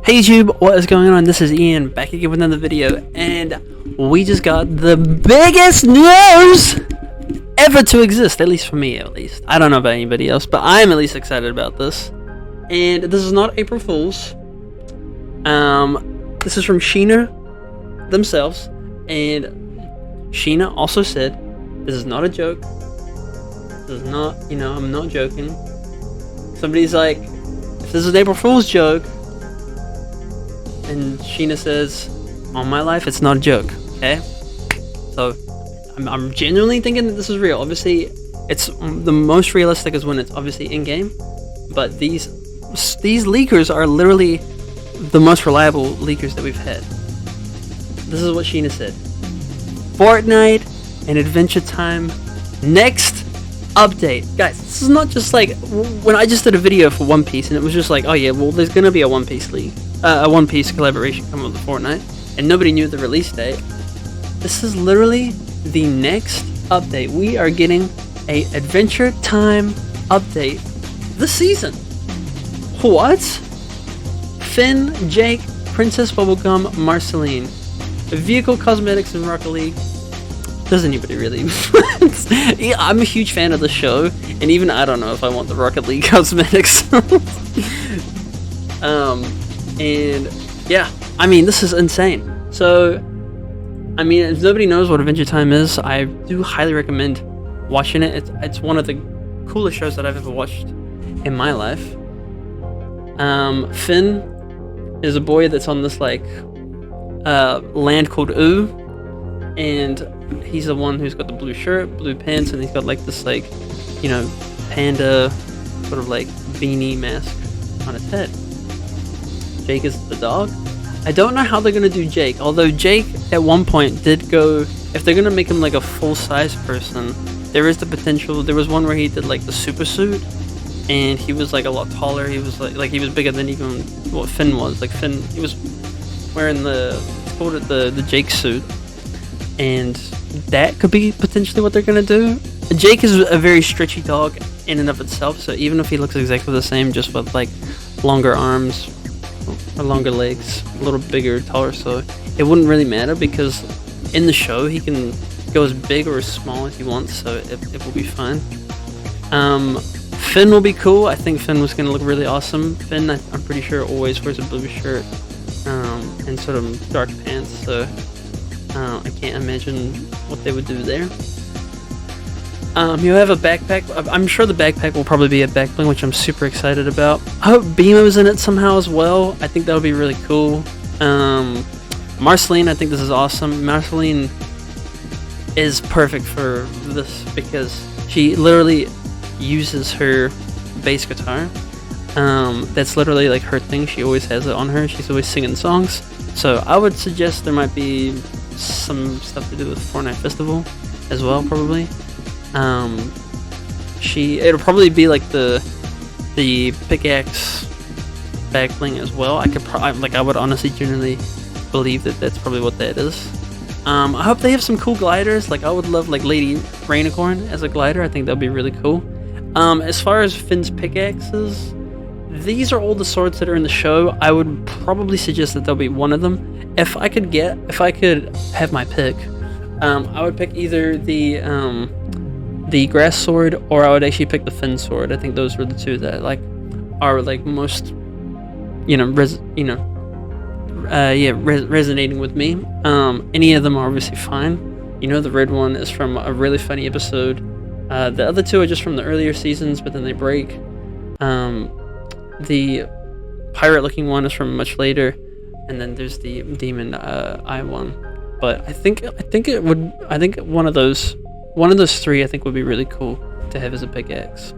Hey YouTube, what is going on? This is Ian, back again with another video, and we just got the biggest news ever to exist, at least for me at least. I don't know about anybody else, but I'm at least excited about this. And this is not April Fool's. This is from Sheena themselves, and Sheena also said, this is not a joke. This is not, I'm not joking. Somebody's like, if this is an April Fool's joke, and Sheena says, on my life, it's not a joke, okay? So, I'm genuinely thinking that this is real. Obviously, it's the most realistic is when it's obviously in-game, but these leakers are literally the most reliable leakers that we've had. This is what Sheena said. Fortnite and Adventure Time next update. Guys, this is not just like when I just did a video for One Piece and it was just like, oh yeah, well there's gonna be a One Piece league, a One Piece collaboration coming with Fortnite, and nobody knew the release date. This is literally the next update. We are getting a Adventure Time update this season. What? Finn, Jake, Princess Bubblegum, Marceline, vehicle cosmetics in Rocket League. Does anybody really? Yeah, I'm a huge fan of the show, and even I don't know if I want the Rocket League cosmetics. And yeah, I mean, this is insane. So, I mean, if nobody knows what Adventure Time is, I do highly recommend watching it. It's one of the coolest shows that I've ever watched in my life. Finn is a boy that's on this like land called Oo, and he's the one who's got the blue shirt, blue pants, and he's got like this like, panda sort of like beanie mask on his head. Jake is the dog. I don't know how they're gonna do Jake, although Jake at one point did go, if they're gonna make him like a full-size person, there is the potential. There was one where he did like the super suit, and he was like a lot taller. He was like he was bigger than even what Finn was. Like Finn, he was wearing it's called the Jake suit, and that could be potentially what they're gonna do. Jake is a very stretchy dog in and of itself, so even if he looks exactly the same, just with like longer arms or longer legs, a little bigger, taller, so it wouldn't really matter because in the show he can go as big or as small as he wants, so it will be fine. Finn will be cool. I think Finn was gonna look really awesome. Finn, I'm pretty sure, always wears a blue shirt and sort of dark pants, so I can't imagine what they would do there. You have a backpack. I'm sure the backpack will probably be a back bling, which I'm super excited about. I hope Beamo's in it somehow as well. I think that would be really cool. Marceline, I think this is awesome. Marceline is perfect for this because she literally uses her bass guitar. That's literally like her thing. She always has it on her. She's always singing songs. So I would suggest there might be some stuff to do with Fortnite Festival as well, probably. It'll probably be like the pickaxe back bling as well. I would honestly genuinely believe that that's probably what that is. I hope they have some cool gliders. Like I would love like Lady Rainicorn as a glider. I think that'd be really cool. As far as Finn's pickaxes, these are all the swords that are in the show. I would probably suggest that there'll be one of them. If I could have my pick, I would pick either the grass sword, or I would actually pick the Finn sword. I think those were the two that are most resonating with me. Any of them are obviously fine. The red one is from a really funny episode. The other two are just from the earlier seasons, but then they break. The pirate looking one is from much later, and then there's the demon eye one. But I think one of those three I think would be really cool to have as a pickaxe.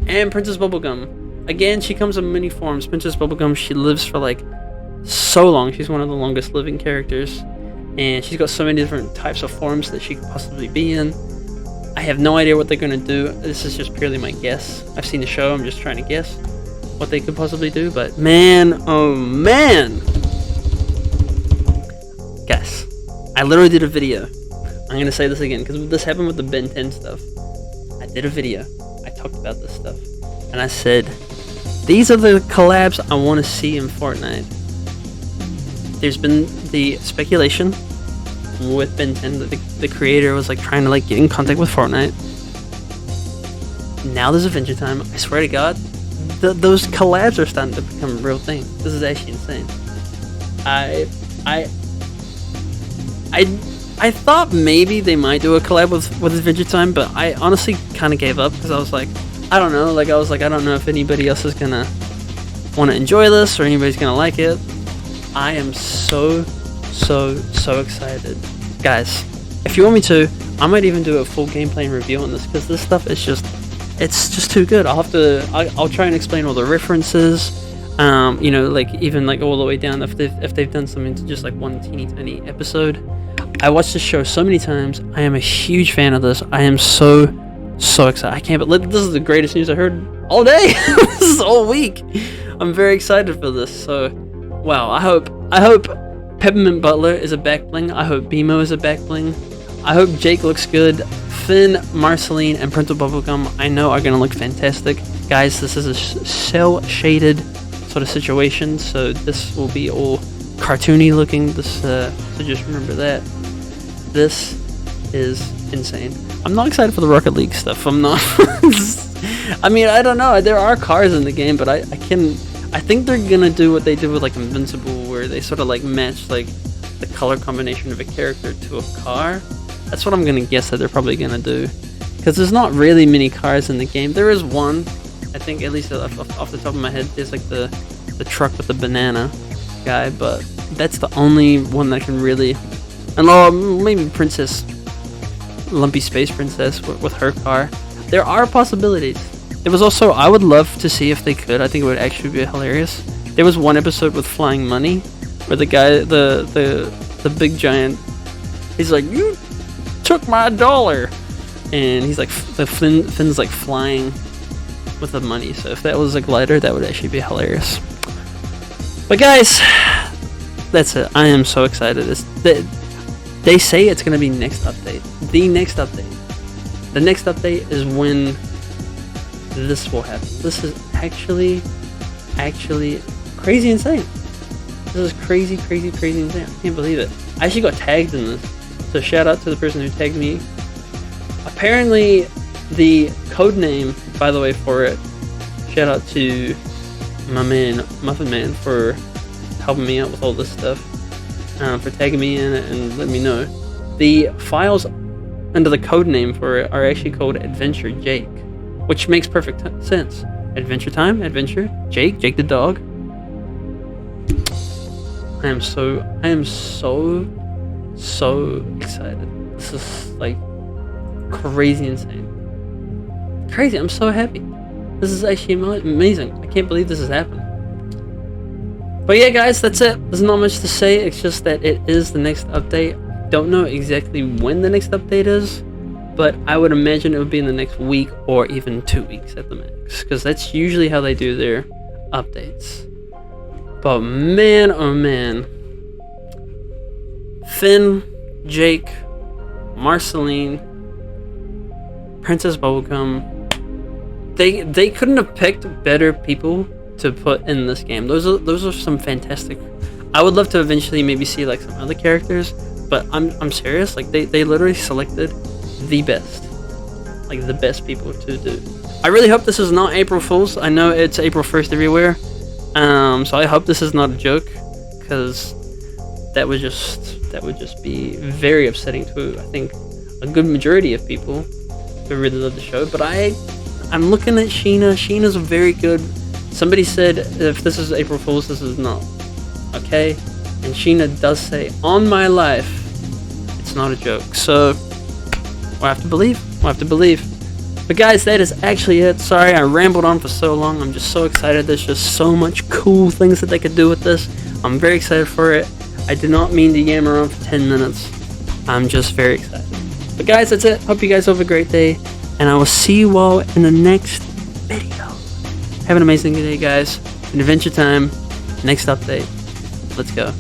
And Princess Bubblegum, again, she comes in many forms. Princess Bubblegum, she lives for like so long. She's one of the longest living characters, and she's got so many different types of forms that she could possibly be in. I have no idea what they're gonna do. This is just purely my guess. I've seen the show. I'm just trying to guess what they could possibly do. But man, oh man, guys, I literally did a video. I'm gonna say this again because this happened with the Ben 10 stuff. I did a video. I talked about this stuff, and I said, these are the collabs I want to see in Fortnite. there's been the speculation with Ben 10 that the creator was like trying to like get in contact with Fortnite. Now there's Adventure Time. I swear to God, those collabs are starting to become a real thing. This is actually insane. I thought maybe they might do a collab with Adventure Time, but I honestly kind of gave up because I was like, I don't know. Like I don't know if anybody else is gonna want to enjoy this or anybody's gonna like it. I am so excited, guys. If you want me to, I might even do a full gameplay and review on this because this stuff is it's just too good. I'll try and explain all the references. You know, like even like all the way down if they've done something to just like one teeny tiny episode. I watched this show so many times. I am a huge fan of this. I am so excited. I can't believe this is the greatest news I heard all day. This is all week. I'm very excited for this. So, wow. I hope Peppermint Butler is a back bling. I hope BMO is a back bling. I hope Jake looks good. Finn, Marceline, and Prince of Bubblegum I know are gonna look fantastic. Guys, this is a cell shaded sort of situation, so this will be all cartoony looking. So just remember that. This is insane. I'm not excited for the Rocket League stuff. I'm not. I mean, I don't know. There are cars in the game, but I think they're gonna do what they did with like Invincible, where they sort of like match like the color combination of a character to a car. That's what I'm gonna guess that they're probably gonna do, because there's not really many cars in the game. There is one, I think, at least off the top of my head. There's like the truck with the banana guy, but that's the only one that can really. And maybe Princess Lumpy Space Princess with her car. There are possibilities. There was also, I would love to see if they could. I think it would actually be hilarious. There was one episode with Flying Money, where the guy, the big giant, he's like, "You took my dollar," and he's like, Finn's like flying with the money. So if that was a glider, that would actually be hilarious. But guys, that's it. I am so excited. They say it's gonna be next update. The next update is when this will happen. This is actually crazy insane. This is crazy insane. I can't believe it. I actually got tagged in this. So shout out to the person who tagged me. Apparently the code name, by the way, for it, shout out to my man Muffin Man for helping me out with all this stuff, for tagging me in it and letting me know. The files under the code name for it are actually called Adventure Jake, which makes perfect sense. Adventure Time, Adventure, Jake the dog. I am so excited. This is like crazy insane. Crazy, I'm so happy. This is actually amazing. I can't believe this is happening. But yeah, guys, that's it. There's not much to say. It's just that it is the next update. Don't know exactly when the next update is, but I would imagine it would be in the next week or even 2 weeks at the max, because that's usually how they do their updates. But man, oh man, Finn, Jake, Marceline, Princess Bubblegum, they couldn't have picked better people to put in this game. Those are some fantastic. I would love to eventually maybe see like some other characters, but I'm serious. Like they literally selected the best, like the best people to do. I really hope this is not April Fool's. I know it's April 1st everywhere, so I hope this is not a joke, because that would just be very upsetting to, I think, a good majority of people who really love the show. But I'm looking at Sheena. Sheena's very good. Somebody said if this is April Fool's, this is not okay. And Sheena does say, "On my life, it's not a joke." So we'll have to believe. But guys, that is actually it. Sorry I rambled on for so long. I'm just so excited. There's just so much cool things that they could do with this. I'm very excited for it. I did not mean to yammer on for 10 minutes. I'm just very excited. But guys, that's it. Hope you guys have a great day, and I will see you all in the next video. Have an amazing day, guys. Adventure Time. Next update. Let's go.